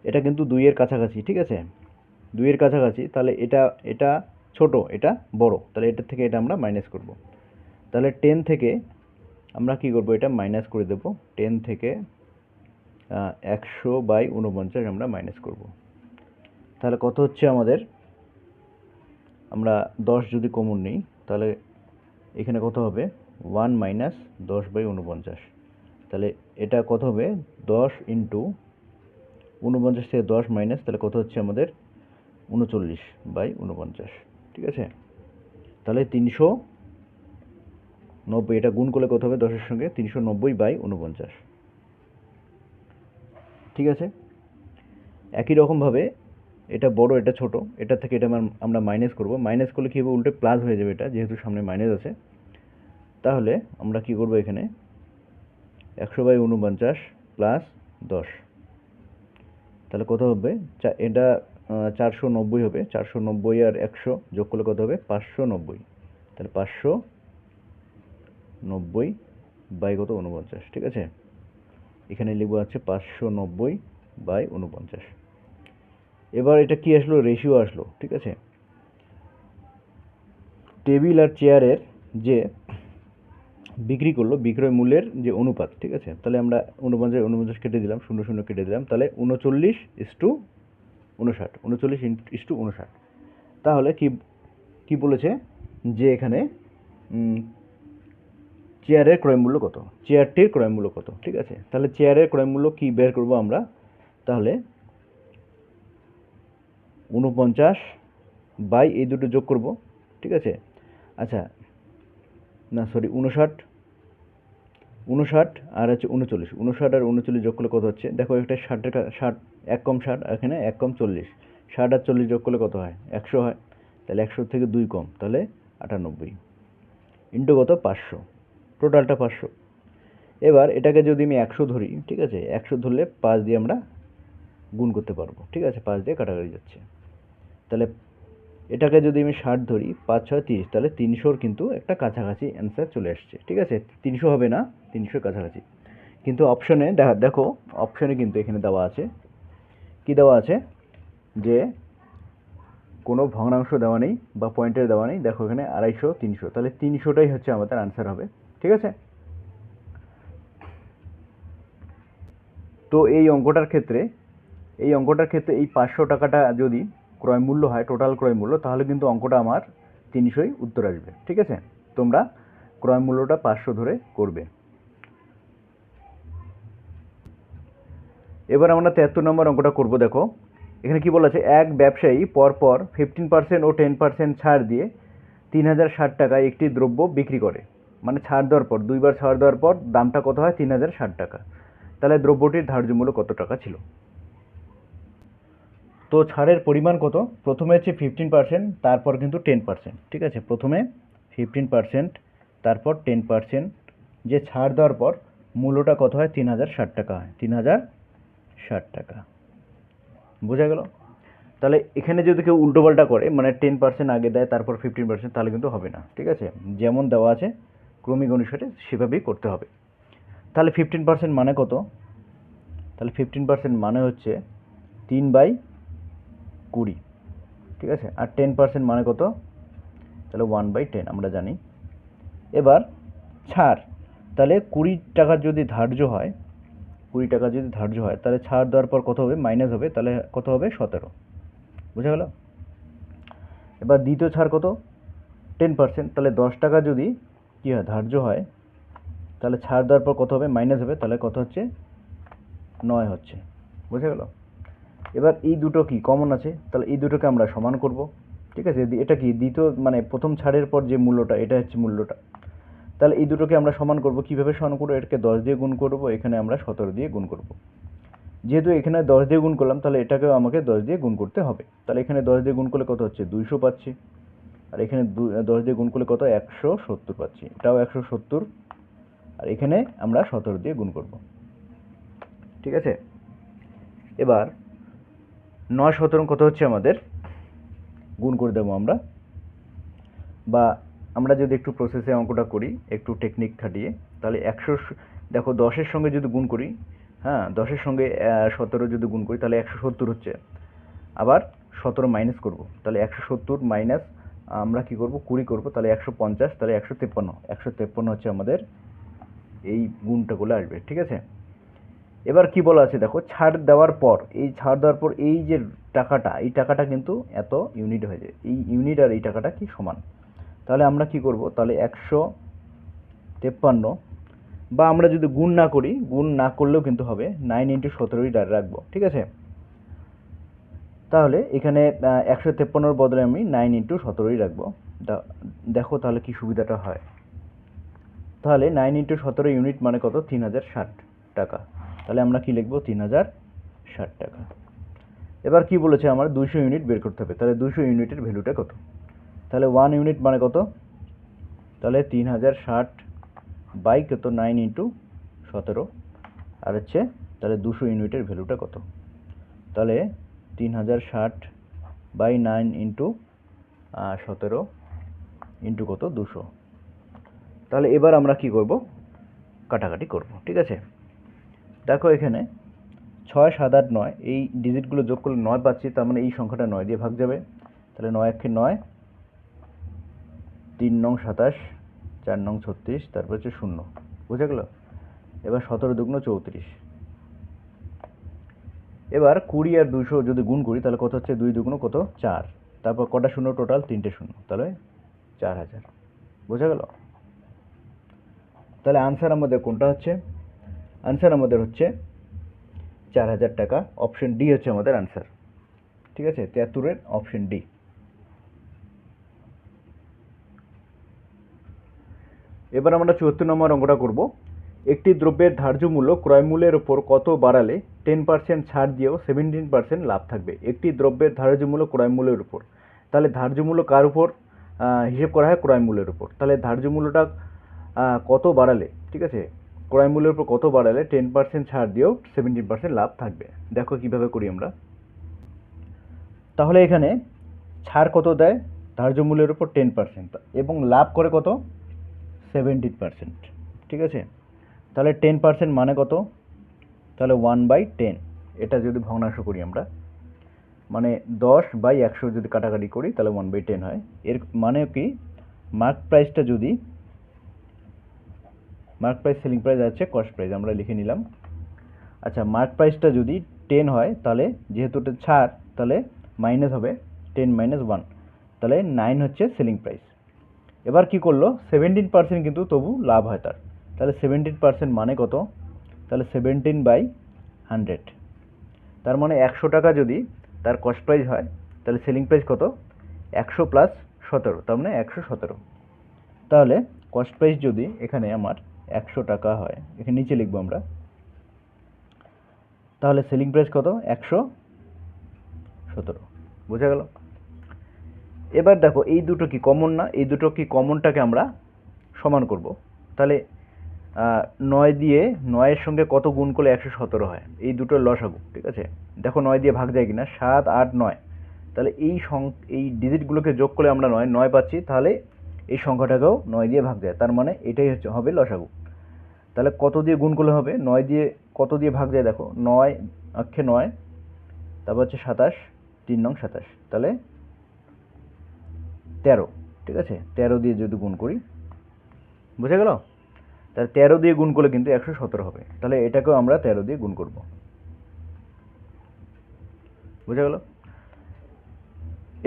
এটা কিন্তু 2-এর কাছাকাছি। ঠিক আছে, 2-এর কাছাকাছি, তাহলে এটা ছোট, এটা বড়, তাহলে এটার থেকে এটা আমরা মাইনাস করব। তাহলে 10 থেকে আমরা কি করব, এটা মাইনাস করে দেব। 10 থেকে 100/49 আমরা মাইনাস করব। তাহলে কত হচ্ছে আমাদের, আমরা 10 যদি কমন নিই তাহলে এখানে কত হবে, 1 - 10/49। তাহলে এটা কত হবে, 10 ইন্টু 49 থেকে 10 মাইনাস, তাহলে কত হচ্ছে আমাদের, 39/49। ঠিক আছে, তাহলে 390, এটা গুণ করলে কত হবে 10-এর সঙ্গে, 390/49। ঠিক আছে, একই রকমভাবে এটা বড়, এটা ছোট, এটা থেকে এটা আমরা মাইনাস করব। মাইনাস করলে কী হবে, উল্টে প্লাস হয়ে যাবে, এটা যেহেতু সামনে মাইনাস আছে। তাহলে আমরা কি করব, এখানে 100/49 প্লাস 10, তাহলে কত হবে, এটা 490 হবে। 490 আর 100 যোগ করলে কত হবে, 590। তাহলে 590 বাই কত, 49। ঠিক আছে, এখানে লিখবো আছে 590/49। এবার এটা কি আসলো, রেশিও আসলো। ঠিক আছে, টেবিল আর চেয়ারের যে বিক্রি করলো, বিক্রয় মূল্যের যে অনুপাত। ঠিক আছে, তাহলে আমরা 49 কেটে দিলাম, 00 কেটে দিলাম, তাহলে 39:59, 39:59। তাহলে কি কি বলেছে যে এখানে চেয়ারের ক্রয় মূল্য কত, চেয়ারটির ক্রয় মূল্য কত। ঠিক আছে, তাহলে চেয়ারের ক্রয় মূল্য কি বের করব আমরা, তাহলে 49 বাই এই দুটো যোগ করব। ঠিক আছে, আচ্ছা না সরি 59 আর হচ্ছে 39, 59 আর 39 যোগ করলে কত হচ্ছে, দেখো একটা 60 1 কম 60, এখানে 1 কম 40, 60 আর 40 যোগ করলে কত হয়, 100 হয়। তাহলে 100 থেকে 2 কম, তাহলে 98 ইন্টু কত, 500, টোটালটা 500। এবার এটাকে যদি আমি 100 ধরি, ঠিক আছে, 100 ধরলে 5 দিয়ে আমরা গুণ করতে পারবো। ঠিক আছে, 5 দিয়ে কাটাকাটি যাচ্ছে। তাহলে এটাকে যদি আমি 60 ধরি, 5 6 30, তাহলে 300-র কিন্তু একটা কাছাকাছি অ্যান্সার চলে আসছে। ঠিক আছে, 300 হবে না, 300-র কাছাকাছি। কিন্তু অপশনে দেখো, অপশনে কিন্তু এখানে দেওয়া আছে, কি দেওয়া আছে, যে কোনো ভগ্নাংশ দেওয়া নেই বা পয়েন্টের দেওয়া নেই। দেখো এখানে 250 300, তাহলে 300টাই হচ্ছে আমাদের আনসার হবে। ঠিক আছে, তো এই অঙ্কটার ক্ষেত্রে এই 500 টাকাটা যদি ক্রয় মূল্য হয়, টোটাল ক্রয় মূল্য, তাহলে কিন্তু অঙ্কটা আমার 300ই উত্তর আসবে। ঠিক আছে, তোমরা ক্রয় মূল্যটা 500 ধরে করবে। এবার আমরা 73 নম্বর অঙ্কটা করব। দেখো এখানে কি বলা আছে, এক ব্যবসায়ী পরপর 15% ও 10% ছাড় দিয়ে 3060 টাকায় একটি দ্রব্য বিক্রি করে, মানে ছাড় দেওয়ার পর, দুইবার ছাড় দেওয়ার পর দামটা কত হয়, 3060 টাকা। তাহলে দ্রব্যটির ধার্য মূল্য কত টাকা ছিল। তো ছাড়ের পরিমাণ কত, প্রথমে হচ্ছে 15%, তারপর কিন্তু 10%। ঠিক আছে, প্রথমে 15%, তারপর 10%, যে ছাড় দেওয়ার পর মূল্যটা কত হয়, 3060 টাকা হয়, 3060 টাকা। বোঝা গেল। তাহলে এখানে যদি কেউ উল্টোপাল্টা করে, মানে 10% আগে দেয় তারপর 15%, তাহলে কিন্তু হবে না। ঠিক আছে, যেমন দেওয়া আছে ক্রমিক অনুসারে সেভাবেই করতে হবে। তাহলে 15% মানে কত, তাহলে 15% মানে হচ্ছে 3/20। ঠিক আছে, আর 10% মানে কত, তাহলে 1/10 আমরা জানি। এবার ছাড়, তাহলে 20 টাকা যদি ধার্য হয়, 20 টাকা যদি ধার্য হয়, তাহলে ছাড় দেওয়ার পর কত হবে, মাইনাস হবে, তাহলে কত হবে, 17। বুঝা গেল। এবার দ্বিতীয় ছাড় কত, 10%, তাহলে 10 টাকা যদি কী হয়, ধার্য হয়, তাহলে ছাড় দেওয়ার পর কত হবে, মাইনাস হবে, তাহলে কত হচ্ছে, 9 হচ্ছে। বুঝা গেল। এবার এই দুটো কি কমন আছে, তাহলে এই দুটোকে আমরা সমান করব। ঠিক আছে, এটা কি দ্বিতীয়, মানে প্রথম ছাড়ের পর যে মূল্যটা, এটা হচ্ছে মূল্যটা। তাহলে এই দুটোকে আমরা সমান করব, কিভাবে সমান করব, এটাকে 10 দিয়ে গুণ করব, এখানে আমরা 17 দিয়ে গুণ করব। যেহেতু এখানে 10 দিয়ে গুণ করলাম, তাহলে এটাকেও আমাকে 10 দিয়ে গুণ করতে হবে। তাহলে এখানে 10 দিয়ে গুণ করলে কত হচ্ছে, 200 পাচ্ছি, আর এখানে 10 দিয়ে গুণ করলে কত, 170 পাচ্ছি, এটাও 170, আর এখানে আমরা 17 দিয়ে গুণ করব। ঠিক আছে, এবার 9 17 কত হচ্ছে আমাদের, গুণ করে দেবো আমরা, বা আমরা যদি একটু প্রসেসে অঙ্কটা করি, একটু টেকনিক খাটিয়ে, তাহলে 100, দেখো 10-এর সঙ্গে যদি গুণ করি, হ্যাঁ 10-এর সঙ্গে 17 যদি গুণ করি, তাহলে 170 হচ্ছে। আবার 17 মাইনাস করব, তাহলে 170 মাইনাস আমরা কি করব, 20 করব, তাহলে 150, তাহলে 153 হচ্ছে আমাদের এই গুণটা করলে আসবে। ঠিক আছে, এবার কি বলা আছে দেখো, ছাড় দেওয়ার পর, এই ছাড় দেওয়ার পর এই যে টাকাটা, এই টাকাটা কিন্তু এত ইউনিট হয়ে যায়, এই ইউনিট আর এই টাকাটা কি সমান। তাহলে আমরা কি করব, তাহলে 153, বা আমরা যদি গুণ না করি, গুণ না করলেও কিন্তু হবে, 9 × 17ই রাখবো। ঠিক আছে, তাহলে এখানে 153-র বদলে আমি 9 × 17ই রাখবো। দেখো তাহলে কি সুবিধাটা হয়। তাহলে 9 × 17 ইউনিট মানে কত, 3060 টাকা। তাহলে আমরা কি লিখবো, 3060 টাকা। এবার কি বলেছে আমার, 200 ইউনিট বের করতে হবে। তাহলে 200 ইউনিটের ভ্যালুটা কত, তাহলে 1 ইউনিট মানে কত, তাহলে 3060 বাই কত, 9 × 17, আর হচ্ছে তাহলে 200 ইউনিটের ভ্যালুটা কত, তাহলে 3060 বাই 9 × 17 ইন্টু কত, 200। তাহলে এবার আমরা কি করব, কাটাকাটি করব। ঠিক আছে, দেখো এখানে 6 7 8 9, এই ডিজিটগুলো যোগ করলে 9 পাচ্ছি, তার মানে এই সংখ্যাটা 9 দিয়ে ভাগ যাবে। তাহলে 9 একে 9, 3 নং 27, 4 নং 36, তারপর হচ্ছে 0। বুঝা গেল। এবার 17 দুগুণ 34। এবার 20 আর 200 যদি গুণ করি, তাহলে কত হচ্ছে, 2 দুগুণ কত, 4, তারপর কটা শূন্য টোটাল? 3টে শূন্য, তাহলে 4000। বোঝা গেল? তাহলে আনসার আমাদের কোনটা হচ্ছে? আনসার আমাদের হচ্ছে 4000 টাকা। অপশন ডি হচ্ছে আমাদের আনসার। ঠিক আছে, 73-এর অপশন ডি। এবার আমরা 74 নম্বর অঙ্কটা করব। একটি দ্রব্যের ধার্য মূল্য ক্রয় মূল্যের উপর কত বাড়ালে 10% ছাড় দিয়েও 17% লাভ থাকবে? একটি দ্রব্যের ধার্য মূল্য ক্রয় মূল্যের উপর, তাহলে ধার্য মূল্য কার উপর হিসেব করা হয়? ক্রয় মূল্যের উপর। তাহলে ধার্য মূল্যটা কত বাড়ালে, ঠিক আছে, ক্রয় মূল্যের উপর কত বাড়ালে 10% ছাড় দিয়েও 17% লাভ থাকবে? দেখো কিভাবে করি আমরা। তাহলে এখানে ছাড় কত দেয়? ধার্য মূল্যের উপর 10%, এবং লাভ করে কত? 17%। ঠিক আছে, তাহলে 10% মানে কত? তাহলে 1/10। এটা যদি ভগ্নাংশ করি আমরা, মানে 10/100 যদি কাটাকাটি করি তাহলে 1/10 হয়। এর মানে কি, মার্ক প্রাইসটা যদি, মার্ক প্রাইস সেলিং প্রাইস আছে কস্ট প্রাইস আমরা লিখে নিলাম। আচ্ছা, মার্ক প্রাইসটা যদি 10 হয়, তাহলে যেহেতু এটা ছাড়, তাহলে মাইনাস হবে 10 - 1, তাহলে 9 হচ্ছে সেলিং প্রাইস। এবার কি করলো? 17% কিন্তু তবু লাভ হয় তার। তাহলে 17% মানে কত? তাহলে 17/100। তার মানে 100 টাকা যদি তার কস্ট প্রাইস হয়, তাহলে সেলিং প্রাইস কত? 100 + 17, তার মানে 117। তাহলে কস্ট প্রাইস যদি এখানে আমার 100 টাকা হয়, এখানে নিচে লিখবো আমরা, তাহলে সেলিং প্রাইস কত? 117। বোঝা গেল? এবার দেখো এই দুটো কি কমন না? এই দুটো কি কমনটাকে আমরা সমান করব। তাহলে 9 দিয়ে 9-এর সঙ্গে কত গুণ করলে 117 হয়? এই দুটোর লসাগু। ঠিক আছে, দেখো 9 দিয়ে ভাগ যায় কিনা। 7, 8, 9। তাহলে এই ডিজিটগুলোকে যোগ করলে আমরা 9 পাচ্ছি। তাহলে এই সংখ্যাটাকেও 9 দিয়ে ভাগ যায়, তার মানে এটাই হবে লসাগু। তাহলে কত দিয়ে গুণ করলে হবে? 9 দিয়ে কত দিয়ে ভাগ যায় দেখো, 9 অক্ষে 9, তারপর হচ্ছে 27, 3 নং 27, তাহলে 13। ঠিক আছে, 13 দিয়ে যদি গুণ করি, বুঝা গেল? তাহলে 13 দিয়ে গুণ করলে কিন্তু 117 হবে। তাহলে এটাকেও আমরা 13 দিয়ে গুণ করব। বুঝা গেল?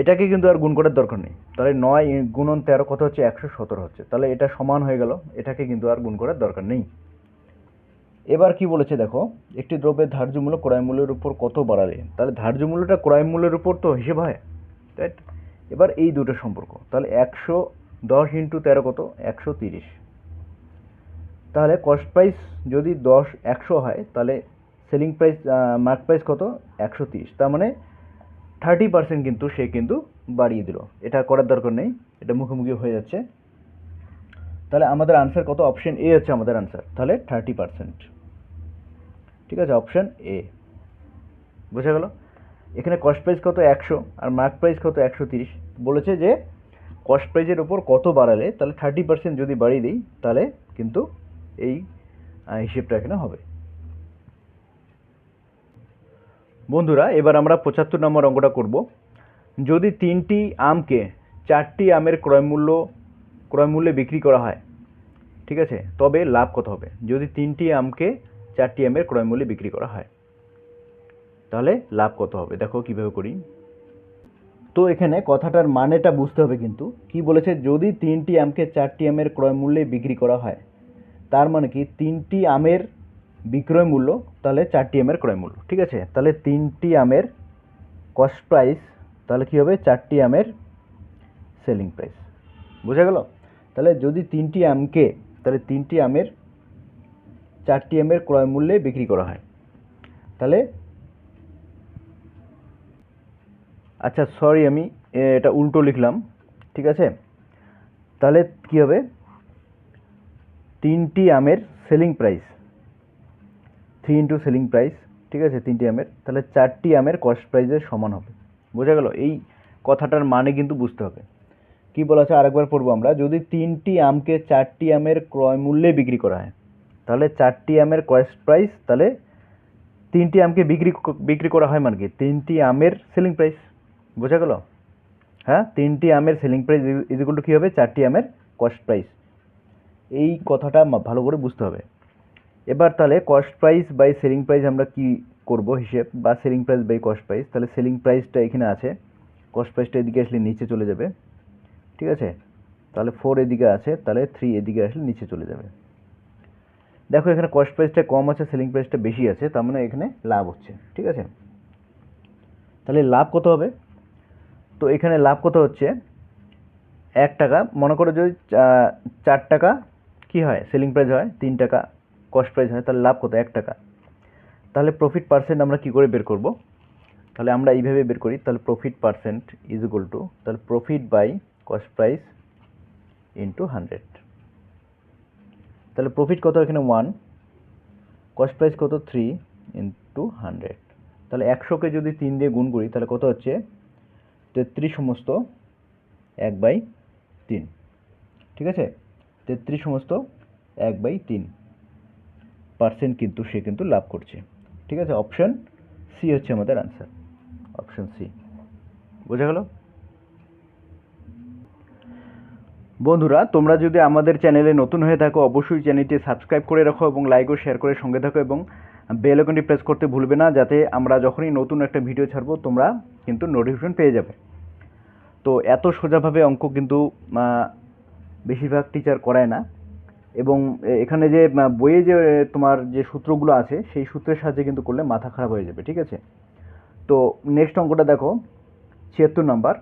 এটাকে কিন্তু আর গুণ করার দরকার নেই। তাহলে 9 গুণন 13 কত হচ্ছে? 117 হচ্ছে। তাহলে এটা সমান হয়ে গেল, এটাকে কিন্তু আর গুণ করার দরকার নেই। এবার কি বলেছে দেখো, একটি দ্রব্যের ধার্য মূল্য ক্রয় মূল্যের উপর কত বাড়ালে, তাহলে ধার্য মূল্যটা ক্রয় মূল্যের উপর তো হিসেব হয়, রাইট? এবার এই দুটো সম্পর্ক, তাহলে 110 × 13 কত? 130। তাহলে কস্ট প্রাইস যদি 100 হয়, তাহলে সেলিং প্রাইস মার্ক প্রাইস কত? 130। তার মানে 30% কিন্তু সে কিন্তু বাড়িয়ে দিল। এটা করার দরকার নেই, এটা মুখোমুখি হয়ে যাচ্ছে। তাহলে আমাদের আনসার কত? অপশন এ হচ্ছে আমাদের আনসার। তাহলে 30%। ঠিক আছে, অপশন এ। বোঝা গেল? এখানে কস্ট প্রাইস কত? 100, আর মার্ক প্রাইস কত? 130। বলেছে যে কস্ট প্রাইসের ওপর কত বাড়ালে, তাহলে 30% যদি বাড়িয়ে দিই, তাহলে কিন্তু এই হিসেবটা এখানে হবে। বন্ধুরা, এবার আমরা 75 নম্বর অঙ্কটা করব। যদি 3টি আমকে 4টি আমের ক্রয়মূল্যে বিক্রি করা হয়, ঠিক আছে, তবে লাভ কত হবে? যদি 3টি আমকে 4টি আমের ক্রয়মূল্যে বিক্রি করা হয়, তাহলে লাভ কত হবে? দেখো কিভাবে করি। তো এখানে কথাটার মানেটা বুঝতে হবে কিন্তু। কি বলেছে? যদি 3টি আমকে 4টি আমের ক্রয়মূল্যে বিক্রি করা হয়, তার মানে কি 3টি আমের বিক্রয় মূল্য, তাহলে 4টি আমের ক্রয় মূল্য। ঠিক আছে, তাহলে 3টি আমের কস্ট প্রাইস, তাহলে কি হবে? 4টি আমের সেলিং প্রাইস। বোঝা গেল? তাহলে যদি 3টি আমকে, তাহলে 3টি আমের 4টি আমের ক্রয় মূল্যে বিক্রি করা হয়, তাহলে, আচ্ছা সরি, আমি এটা উল্টো লিখলাম। ঠিক আছে, তাহলে কি হবে? 3টি আমের সেলিং প্রাইস, 3 × সেলিং প্রাইস, ঠিক আছে, 3টি আমের, তাহলে 4টি আমের কস্ট প্রাইসের সমান হবে। বোঝা গেল? এই কথাটার মানে কিন্তু বুঝতে হবে। কি বলা আছে আরেকবার পড়বো আমরা। যদি 3টি আমকে 4টি আমের ক্রয় মূল্যে বিক্রি করা হয়, তাহলে 4টি আমের কস্ট প্রাইস, তাহলে 3টি আমকে বিক্রি করা হয় মানে কি 3টি আমের সেলিং প্রাইস। বোঝা গেল? হ্যাঁ, 3টি আমের selling price is equal to কী হবে? 4টি আমের কস্ট প্রাইস। এই কথাটা ভালো করে বুঝতে হবে। এবার তাহলে cost price by selling price আমরা কি করব হিসেব, বা selling price by cost price. তাহলে সেলিং প্রাইসটা এখানে আছে, কস্ট প্রাইসটা এদিকে আসলে নিচে চলে যাবে, ঠিক আছে। তাহলে 4 এদিকে আছে, তাহলে 3 এদিকে আসলে নিচে চলে যাবে। দেখো এখানে কস্ট প্রাইসটা কম আছে, সেলিং প্রাইসটা বেশি আছে, তার মানে এখানে লাভ হচ্ছে, ঠিক আছে। তাহলে লাভ কত হবে? তো এখানে লাভ কত হচ্ছে, 1 টাকা, মনে করো যদি 4 টাকা কি হয় সেলিং প্রাইস হয়, 3 টাকা কস্ট প্রাইস হয়, তাহলে লাভ কত? 1 টাকা। তাহলে প্রফিট পার্সেন্ট আমরা কি করে বের করব? তাহলে আমরা এইভাবে বের করি, তাহলে profit percent is equal to, তাহলে profit by cost price into 100। তাহলে প্রফিট কত এখানে 1, কস্ট প্রাইস কত 3 ইন্টু 100। তাহলে 100কে যদি 3 দিয়ে গুণ করি তাহলে কত হচ্ছে 33 সমস্ত 1/3, ঠিক আছে। 33 সমস্ত 1/3% কিন্তু সে কিন্তু লাভ করছে, ঠিক আছে। অপশন সি হচ্ছে আমাদের আনসার, অপশন সি। বোঝা গেল? বন্ধুরা, তোমরা যদি আমাদের চ্যানেলে নতুন হয়ে থাকো অবশ্যই চ্যানেলটি সাবস্ক্রাইব করে রাখো এবং লাইক ও শেয়ার করে সঙ্গে থাকো, এবং বেল আইকনটি প্রেস করতে ভুলবে না, যাতে আমরা যখনই নতুন একটা ভিডিও ছাড়বো তোমরা কিন্তু নোটিফিকেশন পেয়ে যাবে। তো এত সোজাভাবে অঙ্ক কিন্তু বেশিরভাগ টিচার করায় না, এবং এখানে যে বইয়ে যে তোমার যে সূত্রগুলো আছে সেই সূত্রের সাহায্যে কিন্তু করলে মাথা খারাপ হয়ে যাবে, ঠিক আছে। তো নেক্সট অঙ্কটা দেখো 76 নাম্বার।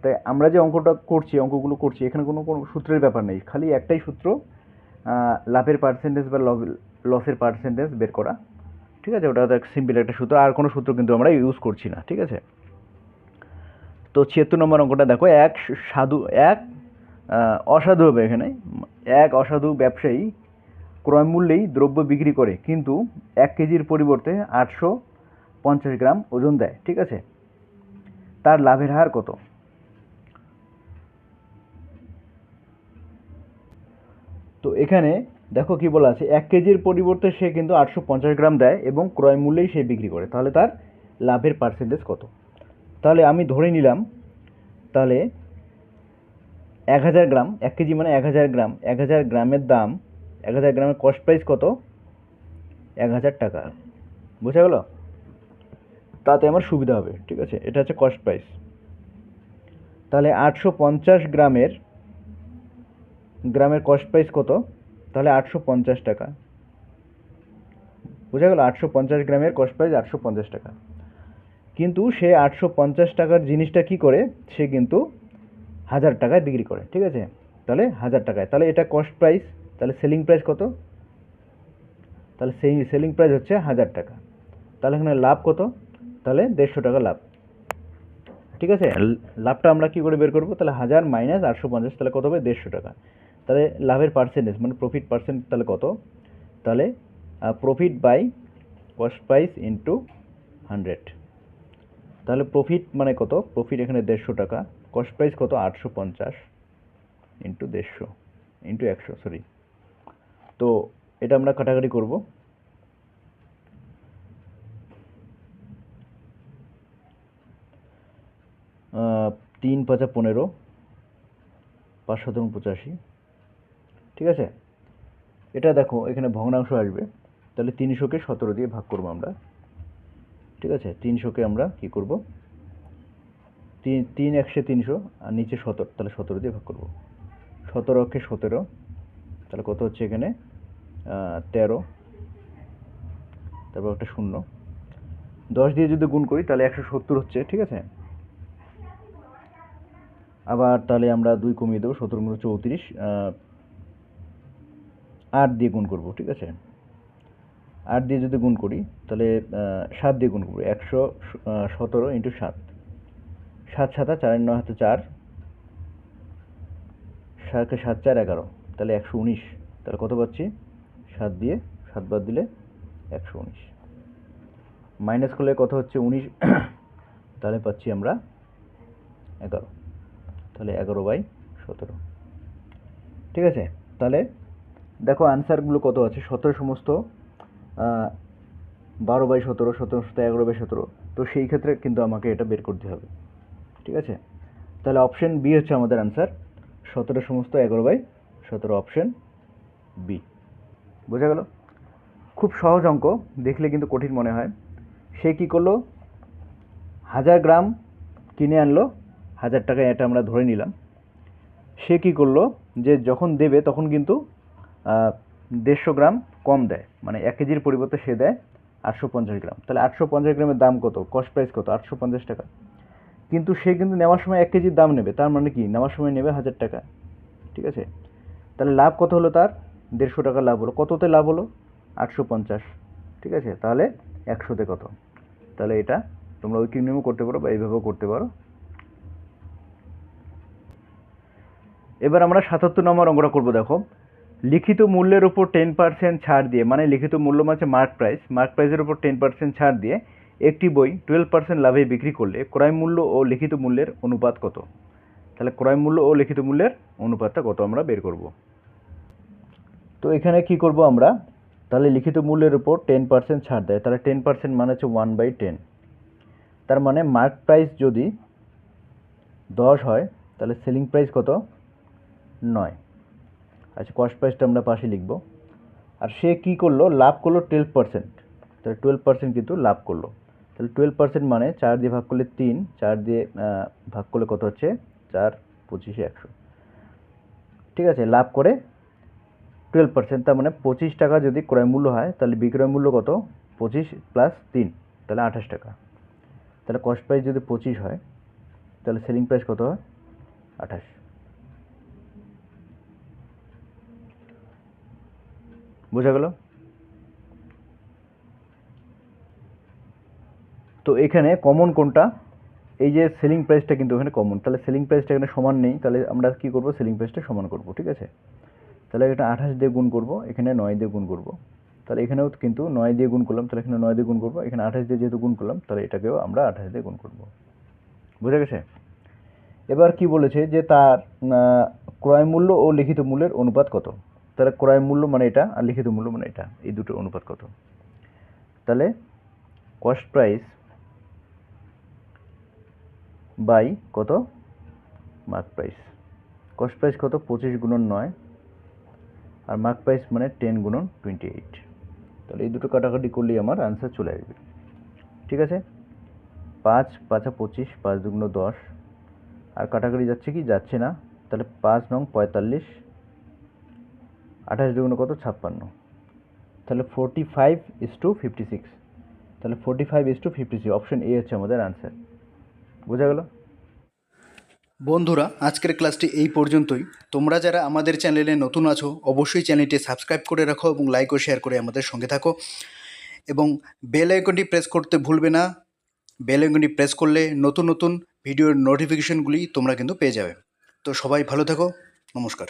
তাই আমরা যে অঙ্কগুলো করছি এখানে কোনো সূত্রের ব্যাপার নেই, খালি একটাই সূত্র, লাভের পার্সেন্টেজ বা লসের পার্সেন্টেজ বের করা, ঠিক আছে। ওটা সিম্পল একটা সূত্র, আর কোনো সূত্র কিন্তু আমরা ইউজ করছি না, ঠিক আছে। তো 76 নম্বর অঙ্কটা দেখো, এক অসাধু হবে এখানে, এক অসাধু ব্যবসায়ী ক্রয় মূল্যেই দ্রব্য বিক্রি করে, কিন্তু 1 কেজির পরিবর্তে 850 গ্রাম ওজন দেয়, ঠিক আছে। তার লাভের হার কত? তো এখানে দেখো কি বলা আছে, 1 কেজির পরিবর্তে সে কিন্তু 850 গ্রাম দেয় এবং ক্রয় মূল্যেই সে বিক্রি করে, তাহলে তার লাভের পার্সেন্টেজ কত? তাহলে আমি ধরে নিলাম, তাহলে 1000 গ্রাম, 1 কেজি মানে 1000 গ্রাম, 1000 গ্রামের দাম, 1000 গ্রামের কস্ট প্রাইস কত? 1000 টাকা। বোঝা গেল? তাতে আমার সুবিধা হবে, ঠিক আছে। এটা হচ্ছে কস্ট প্রাইস। তাহলে 850 গ্রামের কস্ট প্রাইস কত? তাহলে 850 টাকা। বোঝা গেল? 850 গ্রামের কস্ট প্রাইস 850 টাকা। কিন্তু সে 850 টাকার জিনিসটা কি করে, সে কিন্তু 1000 টাকায় বিক্রি করে, ঠিক আছে। তাহলে 1000 টাকায়, তাহলে এটা কস্ট প্রাইস, তাহলে সেলিং প্রাইস কত? তাহলে সেই সেলিং প্রাইস হচ্ছে 1000 টাকা। তাহলে এখানে লাভ কত? তাহলে 150 টাকা লাভ, ঠিক আছে। লাভটা আমরা কি করে বের করবো? তাহলে 1000 মাইনাস 850, তাহলে কত হবে? 150 টাকা। তাহলে লাভের পার্সেন্টেজ মানে প্রফিট পার্সেন্ট তাহলে কত? তাহলে profit by cost price into 100। তাহলে প্রফিট মানে কত? প্রফিট এখানে 150 টাকা, কস্ট প্রাইস কত? 850 ইন্টু 150 ইন্টু 100, সরি। তো এটা আমরা কাটাকাটি করব। 3 × 5 = 15, 5 × 7 = 85, ঠিক আছে। এটা দেখো এখানে ভগ্নাংশ আসবে, তাহলে 300কে 17 দিয়ে ভাগ করব আমরা, ঠিক আছে। 300কে আমরা কি করব? 3 একশে 300 আর নিচে 17, তাহলে 17 দিয়ে ভাগ করব। 17 অক্ষে 17, তাহলে কত হচ্ছে এখানে? 13, তারপর একটা 0, 10 দিয়ে যদি গুণ করি তাহলে 170 হচ্ছে, ঠিক আছে। আবার তাহলে আমরা 2 কমিয়ে দেবো, 17 × 34, 8 দিয়ে গুণ করব, ঠিক আছে। 8 দিয়ে যদি গুণ করি তাহলে 7 দিয়ে গুণ করব, 117 ইন্টু 7, 7 7 4 9 হাতে 4, 7 7 4 11, তাহলে 119। তাহলে কত পাচ্ছি? 7 দিয়ে 7 বাদ দিলে 119, মাইনাস করলে কত হচ্ছে? 19, তাহলে পাচ্ছি আমরা 11, তাহলে 11/17, ঠিক আছে। তাহলে দেখো আনসারগুলো কত আছে, 17 সমস্ত 12/17, 17 সমস্ত 11/17, তো সেই ক্ষেত্রে কিন্তু আমাকে এটা বের করতে হবে, ঠিক আছে। তাহলে অপশন বি হচ্ছে আমাদের আনসার, 17 সমস্ত 11/17, অপশন বি। বোঝা গেল? খুব সহজ অঙ্ক, দেখলে কিন্তু কঠিন মনে হয়। সে কি করলো? 1000 গ্রাম কিনে আনলো 1000 টাকা এটা আমরা ধরে নিলাম। সে কী করলো যে যখন দেবে তখন কিন্তু 150 গ্রাম কম দেয়, মানে 1 কেজির পরিবর্তে সে দেয় 850 গ্রাম। তাহলে 850 গ্রামের দাম কত, কস্ট প্রাইস কত, 850 টাকা। কিন্তু সে কিন্তু নেওয়ার সময় 1 কেজির দাম নেবে, তার মানে কি নেওয়ার সময় নেবে 1000 টাকা, ঠিক আছে। তাহলে লাভ কত হলো তার, 150 টাকা লাভ হলো। কততে লাভ হলো, 850, ঠিক আছে। তাহলে 100তে কত, তাহলে এটা তোমরা ঐকিক নিয়মও করতে পারো বা এইভাবেও করতে পারো। এবার আমরা 77 নম্বর অঙ্কটা করবো। দেখো, লিখিত মূল্যের উপর 10% ছাড় দিয়ে, মানে লিখিত মূল্য মানে মার্ক প্রাইস, মার্ক প্রাইসের উপর 10% ছাড় দিয়ে একটি বই 12% লাভে বিক্রি করলে ক্রয় মূল্য ও লিখিত মূল্যের অনুপাত কত। তাহলে ক্রয় মূল্য ও লিখিত মূল্যের অনুপাতটা কত আমরা বের করব। তো এখানে কি করব আমরা, তাহলে লিখিত মূল্যের উপর 10% ছাড় দেয়, তাহলে 10% মানে হচ্ছে 1/10। তার মানে মার্ক প্রাইস যদি 10 হয় তাহলে সেলিং প্রাইস কত, 9। আচ্ছা, কস্ট প্রাইসটা আমরা পাশে লিখব। আর সে কি করলো, লাভ করলো 12%, তাহলে 12% কিন্তু লাভ করলো। তাহলে 12% মানে 4 দিয়ে ভাগ করলে 3, 4 দিয়ে ভাগ করলে কত হচ্ছে 4, 25 100, ঠিক আছে। লাভ করে 12%, তার মানে 25 টাকা যদি ক্রয় মূল্য হয় তাহলে বিক্রয় মূল্য কত, 25 প্লাস 3, তাহলে 28 টাকা। তাহলে কস্ট প্রাইস যদি 25 হয় তাহলে সেলিং প্রাইস কত হয়, 28। বোঝা গেল? তো এখানে কমন কোনটা, এই যে সেলিং প্রাইসটা কিন্তু এখানে কমন, তাহলে সেলিং প্রাইসটা এখানে সমান নেই, তাহলে আমরা কি করব, সেলিং প্রাইসটা সমান করব, ঠিক আছে। তাহলে এটা 28 দিয়ে গুণ করব, এখানে 9 দিয়ে গুণ করব। তাহলে এখানেও কিন্তু 9 দিয়ে গুণ করলাম, তাহলে এখানে 9 দিয়ে গুণ করব, এখানে 28 দিয়ে যেহেতু গুণ করলাম তাহলে এটাকেও আমরা 28 দিয়ে গুণ করব। বুঝা গেছে? এবার কি বলেছে যে তার ক্রয় মূল্য ও লিখিত মূল্যের অনুপাত কত। তাহলে ক্রয় মূল্য মানে এটা আর লিখিত মূল্য মানে এটা, এই দুটোর অনুপাত কত। তাহলে কস্ট প্রাইস বাই কত, মার্ক প্রাইস। কস্ট প্রাইস কত, 25 গুণন 9, আর মার্ক প্রাইস মানে 10 গুণন 28। তাহলে এই দুটো কাটাকাটি করলেই আমার আনসার চলে আসবে, ঠিক আছে। 5 5 25, 5 দুগুণ 10, আর কাটাকাটি যাচ্ছে কি, যাচ্ছে না। তাহলে 5 নং 45, 28 দুগুণ কত, 56। তাহলে 45:56, তাহলে 45:56, অপশন এ হচ্ছে আমাদের আনসার। বোঝা গেল? বন্ধুরা, আজকের ক্লাসটি এই পর্যন্তই। তোমরা যারা আমাদের চ্যানেলে নতুন আছো অবশ্যই চ্যানেলটি সাবস্ক্রাইব করে রাখো এবং লাইক ও শেয়ার করে আমাদের সঙ্গে থাকো, এবং বেল আইকনটি প্রেস করতে ভুলবে না। বেল আইকনটি প্রেস করলে নতুন নতুন ভিডিওর নোটিফিকেশনগুলি তোমরা কিন্তু পেয়ে যাবে। তো সবাই ভালো থেকো, নমস্কার।